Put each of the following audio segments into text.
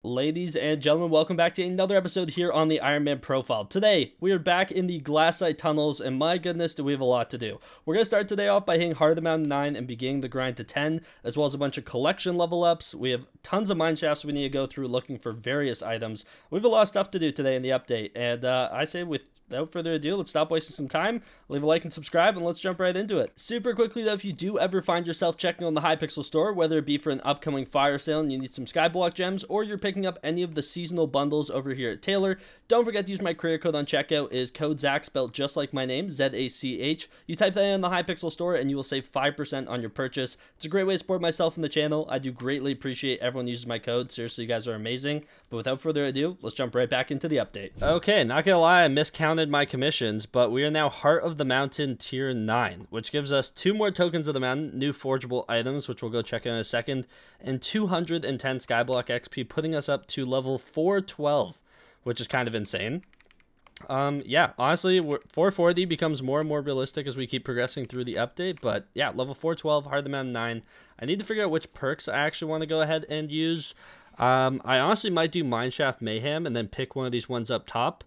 Ladies and gentlemen, welcome back to another episode here on the Ironman Profile. Today, we are back in the glassite tunnels, and my goodness, do we have a lot to do. We're going to start today off by hitting Heart of the Mountain 9 and beginning the grind to 10, as well as a bunch of collection level ups. We have tons of mine shafts we need to go through looking for various items. We have a lot of stuff to do today in the update, and I say without further ado, let's stop wasting some time, leave a like and subscribe, and let's jump right into it. Super quickly though, if you do ever find yourself checking on the Hypixel store, whether it be for an upcoming fire sale and you need some Skyblock gems, or you're picking up any of the seasonal bundles over here at Taylor, don't forget to use my creator code on checkout. It is code Zach, spelled just like my name, Z-A-C-H. You type that in the Hypixel store and you will save 5% on your purchase. It's a great way to support myself and the channel. I do greatly appreciate everyone uses my code. Seriously, you guys are amazing. But without further ado, let's jump right back into the update. Okay, not gonna lie, I miscounted my commissions, but we are now Heart of the Mountain tier 9, which gives us 2 more tokens of the mountain, new forgeable items, which we'll go check out in a second, and 210 Skyblock XP, putting us up to level 412, which is kind of insane. Yeah, honestly, 440 becomes more and more realistic as we keep progressing through the update, but yeah, level 412, Heart of the Mountain 9. I need to figure out which perks I actually want to go ahead and use. I honestly might do Mineshaft Mayhem and then pick one of these ones up top.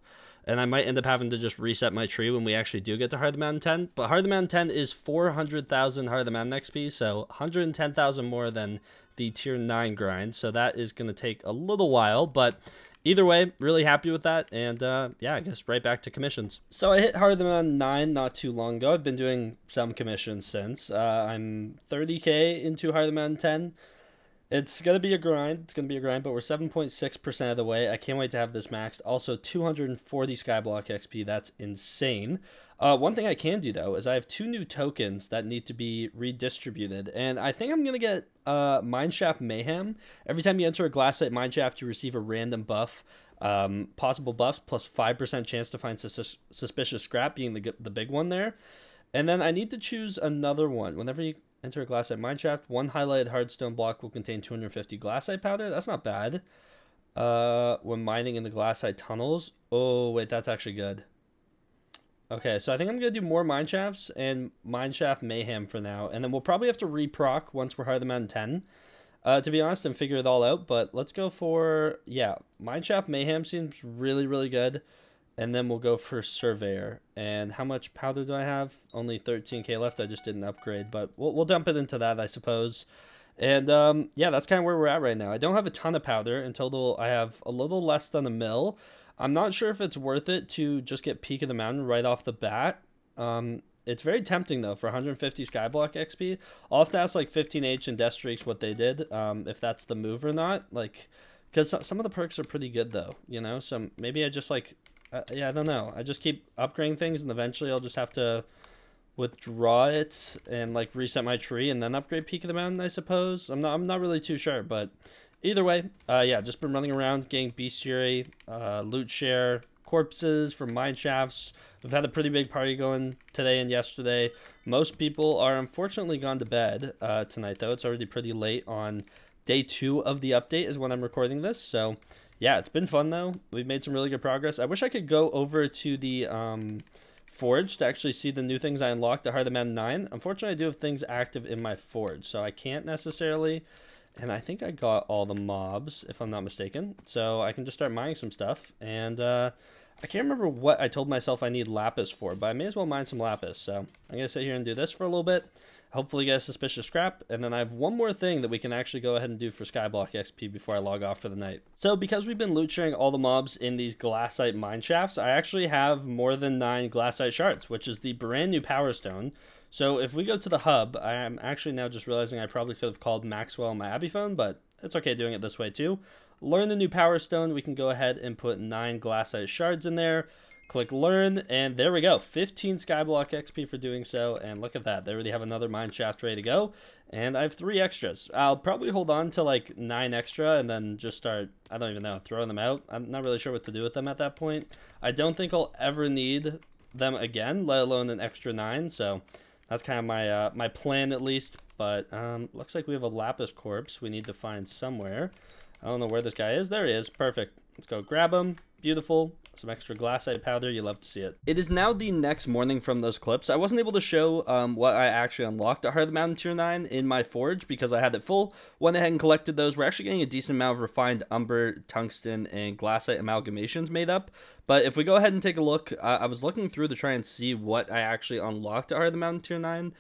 And I might end up having to just reset my tree when we actually do get to Heart of the Mountain 10. But Heart of the Mountain 10 is 400,000 Heart of the Mountain XP, so 110,000 more than the tier 9 grind. So that is going to take a little while, but either way, really happy with that. And yeah, I guess right back to commissions. So I hit Heart of the Mountain 9 not too long ago. I've been doing some commissions since. I'm 30k into Heart of the Mountain 10. It's going to be a grind. It's going to be a grind, but we're 7.6% of the way. I can't wait to have this maxed. Also, 240 Skyblock XP. That's insane. One thing I can do, though, is I have 2 new tokens that need to be redistributed. And I think I'm going to get Mineshaft Mayhem. Every time you enter a glassite mineshaft, you receive a random buff. Possible buffs plus 5% chance to find suspicious scrap, being the big one there. And then I need to choose another one. Whenever you enter a glassite mineshaft, 1 highlighted hardstone block will contain 250 glassite powder. That's not bad. When mining in the glassite tunnels. Oh, wait, that's actually good. Okay, so I think I'm going to do more mineshafts and mineshaft mayhem for now. And then we'll probably have to reproc once we're Heart of the Mountain 10. To be honest, and figure it all out. But let's go for, yeah, mineshaft mayhem seems really, really good. And then we'll go for Surveyor. And how much powder do I have? Only 13k left. I just didn't upgrade. But we'll dump it into that, I suppose. And yeah, that's kind of where we're at right now. I don't have a ton of powder. In total, I have a little less than a mil. I'm not sure if it's worth it to just get Peak of the Mountain right off the bat. It's very tempting, though, for 150 Skyblock XP. I'll have to ask, like, 15H and Death Streaks what they did, if that's the move or not. Like, because some of the perks are pretty good, though, you know? So maybe I just, like... yeah, I don't know. I just keep upgrading things, and eventually I'll just have to withdraw it and like reset my tree and then upgrade Peak of the Mountain, I suppose. I'm not really too sure, but either way, yeah, just been running around getting bestiary, loot share, corpses from mine shafts. We've had a pretty big party going today and yesterday. Most people are unfortunately gone to bed tonight, though. It's already pretty late on day 2 of the update is when I'm recording this, so yeah, it's been fun, though. We've made some really good progress. I wish I could go over to the Forge to actually see the new things I unlocked at Heart of the Mountain 9. Unfortunately, I do have things active in my Forge, so I can't necessarily. And I think I got all the mobs, if I'm not mistaken. So I can just start mining some stuff. And I can't remember what I told myself I need lapis for, but I may as well mine some lapis. So I'm going to sit here and do this for a little bit. Hopefully get a suspicious scrap, and then I have one more thing that we can actually go ahead and do for Skyblock XP before I log off for the night. So because we've been loot sharing all the mobs in these glassite mine shafts, I actually have more than 9 glassite shards, which is the brand new power stone. So if we go to the hub, I am actually now just realizing I probably could have called Maxwell on my Abbey phone, but it's okay doing it this way too. Learn the new power stone, we can go ahead and put 9 glassite shards in there. Click learn, and there we go. 15 Skyblock XP for doing so, and look at that. They already have another mine shaft ready to go, and I have 3 extras. I'll probably hold on to like 9 extra and then just start, I don't even know, throwing them out. I'm not really sure what to do with them at that point. I don't think I'll ever need them again, let alone an extra 9, so that's kind of my my plan at least. But looks like we have a lapis corpse we need to find somewhere. I don't know where this guy is. There he is. Perfect. Let's go grab him. Beautiful. Some extra glassite powder, you love to see it. It is now the next morning from those clips. I wasn't able to show what I actually unlocked at Heart of the Mountain Tier 9 in my forge because I had it full. Went ahead and collected those. We're actually getting a decent amount of refined umber, tungsten, and glassite amalgamations made up. But if we go ahead and take a look, I was looking through to try and see what I actually unlocked at Heart of the Mountain Tier 9.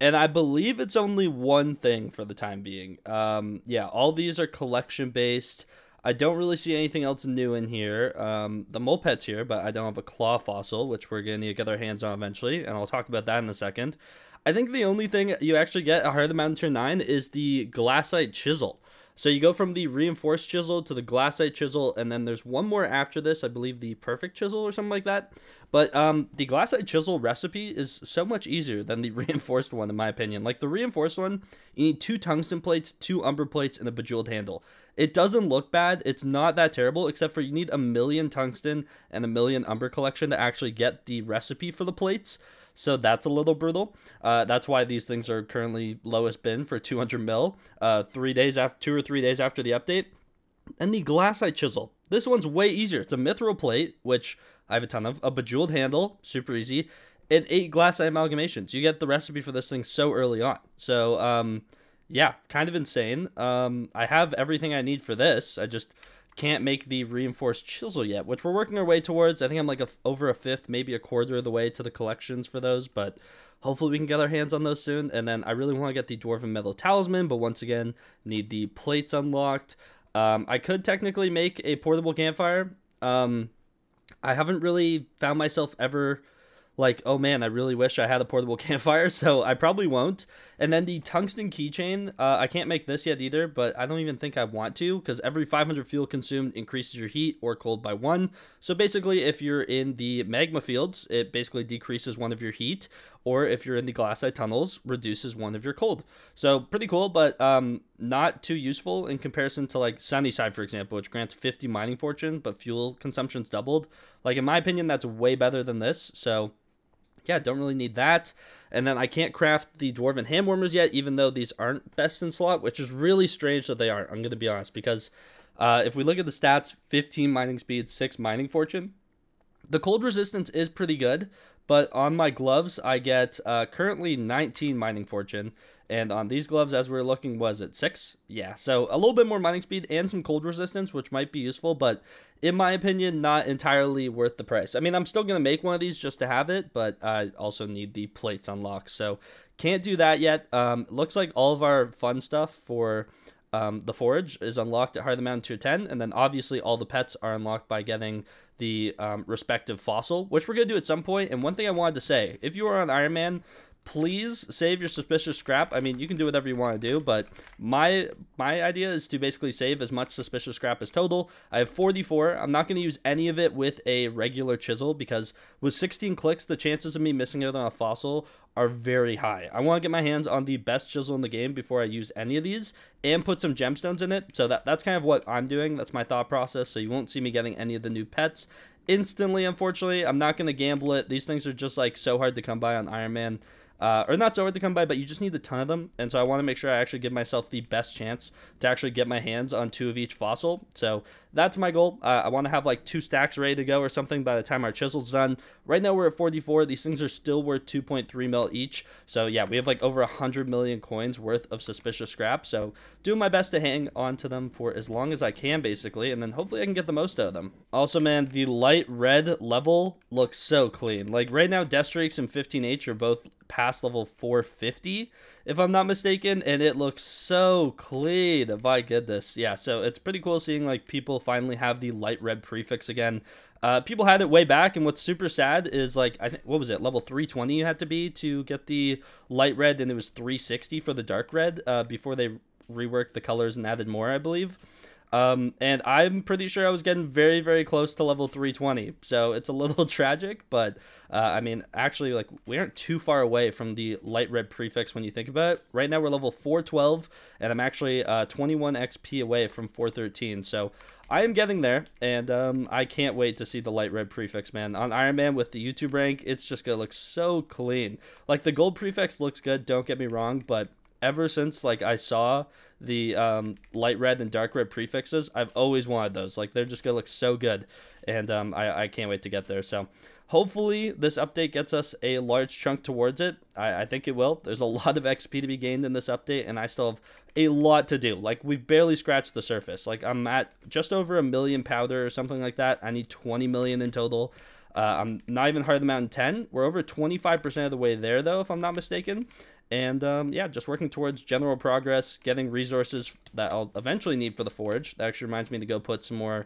And I believe it's only one thing for the time being. Yeah, all these are collection based. I don't really see anything else new in here. The mole pet's here, but I don't have a claw fossil, which we're going to get our hands on eventually, and I'll talk about that in a second. I think the only thing you actually get at Heart of the Mountain Tier 9 is the glassite chisel. So you go from the reinforced chisel to the glassite chisel, and then there's one more after this, I believe the perfect chisel or something like that. But the glassite chisel recipe is so much easier than the reinforced one, in my opinion. Like the reinforced one, you need 2 tungsten plates, 2 umber plates, and a bejeweled handle. It doesn't look bad. It's not that terrible, except for you need 1,000,000 tungsten and 1,000,000 umber collection to actually get the recipe for the plates. So that's a little brutal. That's why these things are currently lowest bin for 200 mil, 2 or 3 days after the update. And the glassite chisel. This one's way easier. It's a mithril plate, which I have a ton of, a bejeweled handle, super easy, and 8 glassite amalgamations. You get the recipe for this thing so early on. So, yeah, kind of insane. I have everything I need for this. I just can't make the reinforced chisel yet, which we're working our way towards. I think I'm like over a fifth, maybe a quarter of the way to the collections for those, but hopefully we can get our hands on those soon. And then I really want to get the Dwarven Metal Talisman, but once again, need the plates unlocked. I could technically make a portable campfire. I haven't really found myself ever like, oh man, I really wish I had a portable campfire, so I probably won't. And then the tungsten keychain, I can't make this yet either, but I don't even think I want to, because every 500 fuel consumed increases your heat or cold by 1. So basically, if you're in the magma fields, it basically decreases 1 of your heat, or if you're in the glassite tunnels, reduces 1 of your cold. So pretty cool, but not too useful in comparison to like Sunnyside, for example, which grants 50 mining fortune, but fuel consumption's doubled. Like in my opinion, that's way better than this, so yeah, don't really need that. And then I can't craft the Dwarven Hand Warmers yet, even though these aren't best in slot, which is really strange that they aren't, I'm going to be honest, because if we look at the stats, 15 mining speed, 6 mining fortune, the cold resistance is pretty good, but on my gloves, I get currently 19 mining fortune, and on these gloves, as we were looking, was it 6? Yeah, so a little bit more mining speed and some cold resistance, which might be useful, but in my opinion, not entirely worth the price. I mean, I'm still going to make one of these just to have it, but I also need the plates unlocked, so can't do that yet. Looks like all of our fun stuff for the forage is unlocked at Heart of the Mountain Tier 10, and then obviously all the pets are unlocked by getting the respective fossil, which we're going to do at some point. And one thing I wanted to say, if you are on Ironman, please save your suspicious scrap. I mean, you can do whatever you want to do, but my idea is to basically save as much suspicious scrap as total. I have 44. I'm not going to use any of it with a regular chisel because with 16 clicks, the chances of me missing out on a fossil are very high. I want to get my hands on the best chisel in the game before I use any of these and put some gemstones in it. So that's kind of what I'm doing. That's my thought process. So you won't see me getting any of the new pets instantly, unfortunately. I'm not going to gamble it. These things are just like so hard to come by on Ironman. Or not so hard to come by, but you just need a ton of them, and so I want to make sure I actually give myself the best chance to actually get my hands on 2 of each fossil. So that's my goal. I want to have like 2 stacks ready to go or something by the time our chisel's done. Right now we're at 44. These things are still worth 2.3 mil each, so yeah, we have like over 100 million coins worth of suspicious scrap, so doing my best to hang on to them for as long as I can, basically, and then hopefully I can get the most out of them. Also, man, the light red level looks so clean. Like right now, Death Streaks and 15H are both past level 450, if I'm not mistaken, and it looks so clean. My goodness. Yeah, so it's pretty cool seeing like people finally have the light red prefix again. People had it way back, and what's super sad is like, I think, what was it, level 320 you had to be to get the light red, and it was 360 for the dark red before they reworked the colors and added more, I believe. And I'm pretty sure I was getting very, very close to level 320. So it's a little tragic, but, I mean, actually, like, we aren't too far away from the light red prefix when you think about it. Right now, we're level 412, and I'm actually 21 XP away from 413. So I am getting there, and I can't wait to see the light red prefix, man. On Ironman with the YouTube rank, it's just going to look so clean. Like, the gold prefix looks good, don't get me wrong, but ever since like I saw the light red and dark red prefixes. I've always wanted those. Like, they're just gonna look so good, and I can't wait to get there. So hopefully this update gets us a large chunk towards it. I think it will. There's a lot of XP to be gained in this update, and I still have a lot to do. Like, we've barely scratched the surface. Like, I'm at just over 1 million powder or something like that. I need 20 million in total. I'm not even Heart of the Mountain 10. We're over 25% of the way there, though, if I'm not mistaken. And yeah, just working towards general progress, getting resources that I'll eventually need for the forge. That actually reminds me to go put some more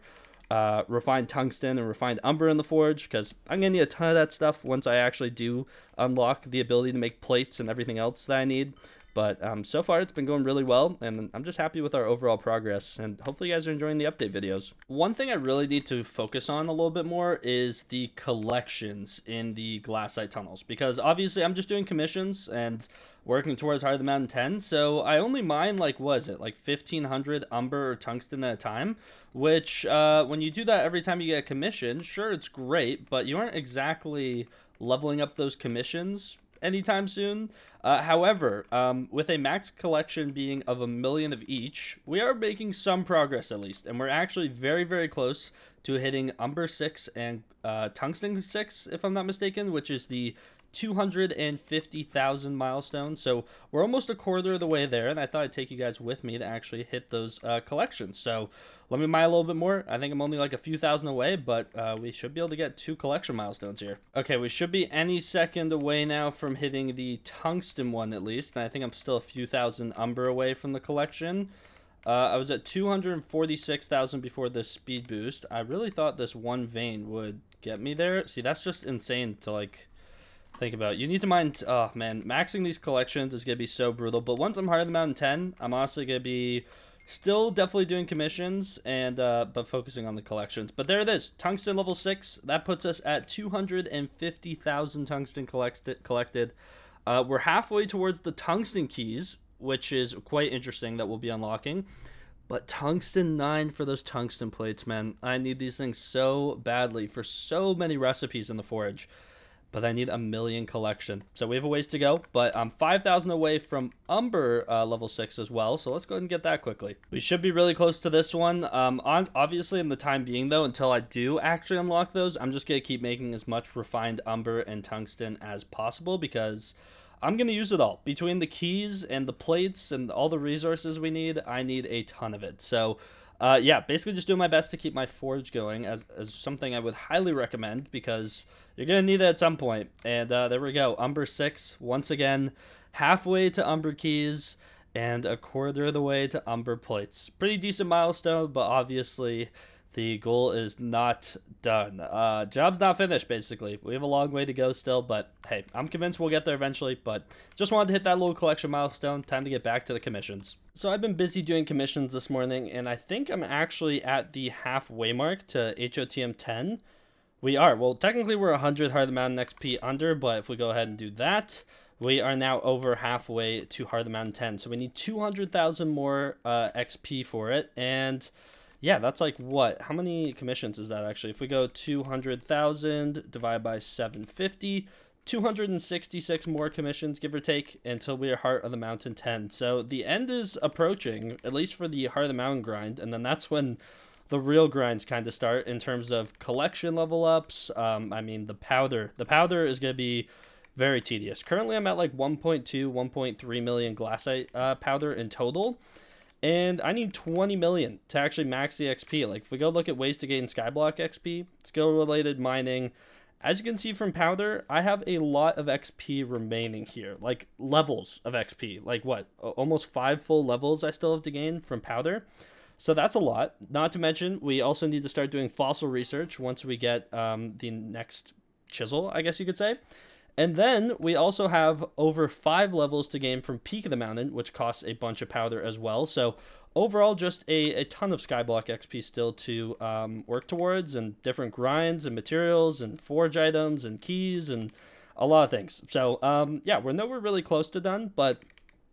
refined tungsten and refined umber in the forge, because I'm gonna need a ton of that stuff once I actually do unlock the ability to make plates and everything else that I need. But so far it's been going really well, and I'm just happy with our overall progress, and hopefully you guys are enjoying the update videos. One thing I really need to focus on a little bit more is the collections in the glassite tunnels, because obviously I'm just doing commissions and working towards Heart of the Mountain 10, so I only mine, like, what is it, like 1,500 umber or tungsten at a time, which when you do that every time you get a commission, sure, it's great, but you aren't exactly leveling up those commissions anytime soon. However, with a max collection being of 1 million of each, we are making some progress at least, and we're actually very, very close to hitting umber 6 and tungsten 6, if I'm not mistaken, which is the 250,000 milestone. So we're almost a quarter of the way there, and I thought I'd take you guys with me to actually hit those collections. So let me mine a little bit more. I think I'm only like a few thousand away, but we should be able to get 2 collection milestones here. Okay, we should be any second away now from hitting the tungsten one at least, and I think I'm still a few thousand umber away from the collection. I was at 246,000 before this speed boost. I really thought this one vein would get me there. See, that's just insane to, like, think about. You need to mine. Oh man, maxing these collections is gonna be so brutal. But once I'm Heart of the Mountain 10, I'm honestly gonna be still definitely doing commissions and but focusing on the collections. But there it is, tungsten level 6. That puts us at 250,000 tungsten collected. We're halfway towards the tungsten keys, which is quite interesting that we'll be unlocking. But tungsten 9 for those tungsten plates, man. I need these things so badly for so many recipes in the forge. But I need 1 million collection. So we have a ways to go, but I'm 5,000 away from umber level 6 as well. So let's go ahead and get that quickly. We should be really close to this one. Obviously, in the time being, though, until I do actually unlock those, I'm just going to keep making as much refined umber and tungsten as possible, because I'm going to use it all. Between the keys and the plates and all the resources we need, I need a ton of it. So yeah, basically just doing my best to keep my forge going as something I would highly recommend, because you're going to need it at some point. And there we go. Umber 6, once again, halfway to umber keys and a quarter of the way to umber plates. Pretty decent milestone, but obviously the goal is not done. Job's not finished, basically. We have a long way to go still, but hey, I'm convinced we'll get there eventually, but just wanted to hit that little collection milestone. Time to get back to the commissions. So I've been busy doing commissions this morning, and I think I'm actually at the halfway mark to HOTM 10. We are. Well, technically we're 100 Heart of the Mountain XP under, but if we go ahead and do that, we are now over halfway to Heart of the Mountain 10. So we need 200,000 more XP for it, and yeah, that's like what? How many commissions is that actually? If we go 200,000 divided by 750, 266 more commissions, give or take, until we are Heart of the Mountain 10. So the end is approaching, at least for the Heart of the Mountain grind, and then that's when the real grinds kind of start in terms of collection level ups. I mean, the powder is going to be very tedious. Currently, I'm at like 1.2, 1.3 million glassite powder in total. And I need 20 million to actually max the XP. Like, if we go look at ways to gain Skyblock XP, skill-related mining, as you can see from powder, I have a lot of XP remaining here. Like, levels of XP. Like, what? Almost 5 full levels I still have to gain from powder. So that's a lot. Not to mention, we also need to start doing fossil research once we get the next chisel, I guess you could say. And then we also have over 5 levels to gain from Peak of the Mountain, which costs a bunch of powder as well. So overall, just a ton of Skyblock XP still to work towards, and different grinds and materials and forge items and keys and a lot of things. So yeah, we're nowhere really close to done, but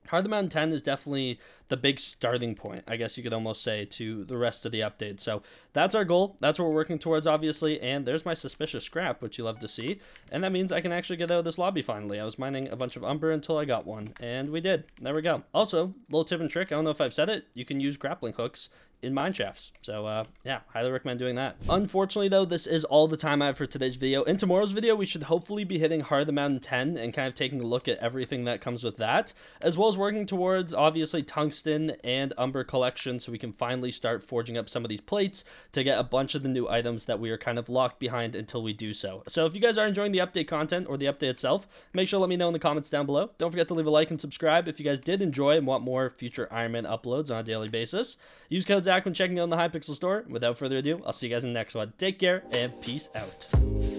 Heart of the Mountain 10 is definitely the big starting point, I guess you could almost say, to the rest of the update. So that's our goal. That's what we're working towards, obviously. And there's my suspicious scrap, which you love to see. And that means I can actually get out of this lobby finally. I was mining a bunch of umber until I got one. And we did. There we go. Also, little tip and trick. I don't know if I've said it. You can use grappling hooks in mine shafts. So yeah, highly recommend doing that. Unfortunately though, this is all the time I have for today's video. In tomorrow's video, we should hopefully be hitting Heart of the Mountain 10 and kind of taking a look at everything that comes with that, as well as working towards obviously tungsten and umber collection, so we can finally start forging up some of these plates to get a bunch of the new items that we are kind of locked behind until we do so. So if you guys are enjoying the update content or the update itself, make sure to let me know in the comments down below. Don't forget to leave a like and subscribe if you guys did enjoy and want more future Ironman uploads on a daily basis. Use code Zach when checking out in the Hypixel store. Without further ado, I'll see you guys in the next one. Take care and peace out.